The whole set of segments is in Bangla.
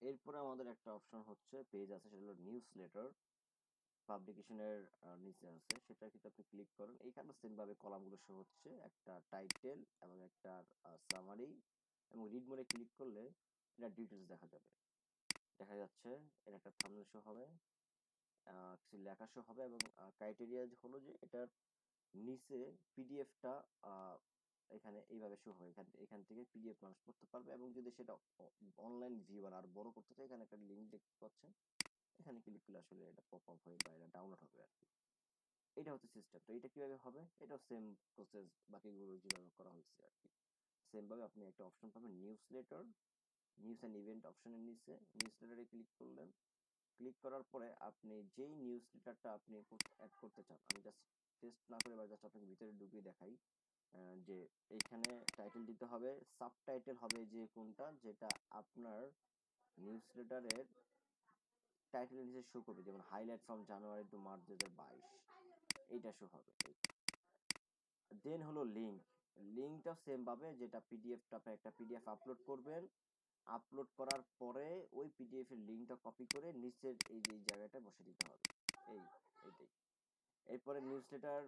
এরপরে আমাদের একটা অপশন হচ্ছে পেজ আছে, সেটা হলো নিউজ লেটার। পাবলিকেশনের নিচে আছে, সেটা কিন্তু আপনি ক্লিক করেন। এইখানে সেম ভাবে কলামগুলো শো হচ্ছে, একটা টাইটেল এবং একটা সামারি, এবং রিড মোডে ক্লিক করলে এটা ডিটেলস দেখা যাবে। দেখা যাচ্ছে এর একটা থাম্বনেল শো হবে, কিছু লেখা শো হবে, এবং ক্রাইটেরিয়া হলো যে এটার নিচে পিডিএফটা এখানে এইভাবে শো হয়। এখান এখান থেকে পিডিএফ মানুষ পড়তে পারবে, এবং যদি সেটা অনলাইন ভিউ আর বড় করতে চায়, এখানে একটা লিঙ্ক দেখতে পাচ্ছেন, এখানে ক্লিক করলে আসলে এটা পপ আপ হয়ে বা এটা ডাউনলোড হবে আর কি। এটা হচ্ছে সিস্টেম। তো এটা কিভাবে হবে, এটাও সেম প্রসেস বাকিগুলো যেভাবে করা হয়েছে আর কি। সেম ভাবে আপনি একটা অপশন পাবেন news letter, news and event অপশনের নিচে নিউজ লেটারে ক্লিক করলেন। ক্লিক করার পরে আপনি যেই নিউজ লেটারটা আপনি অ্যাড করতে চান, আমি জাস্ট টেস্ট না করে বা জাস্ট আপনাকে ভিতরে ঢুকিয়ে দেখাই যে এইখানে টাইটেল দিতে হবে, সাব টাইটেল হবে যে কোনটা, যেটা আপনার নিউজ লেটারের টাইটেলের নিচে শো করবে, যেমন highlight from January to March 2022, এইটা শো হবে এইটা। দেন হলো লিঙ্ক। লিঙ্কটা সেম ভাবে, যেটা পিডিএফটা আপনি একটা পিডিএফ আপলোড করবেন, আপলোড করার পরে ওই পিডিএফ এর লিঙ্কটা কপি করে নিচের এই যে এই জায়গাটা বসে দিতে হবে। এই এইটাই। এরপরে নিউজ লেটার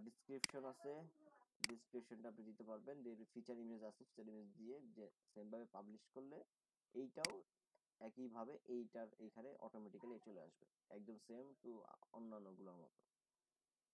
ডিসক্রিপশন আছে, ডিসক্রিপশনটা আপনি দিতে পারবেন। ফিচার ইমেজ আছে, ফিচার ইমেজ দিয়ে যে সেম ভাবে পাবলিশ করলে এইটাও একইভাবে এইটার এইখানে অটোমেটিক্যালি চলে আসবে, একদম সেম টু অন্যান্য গুলোর মতো।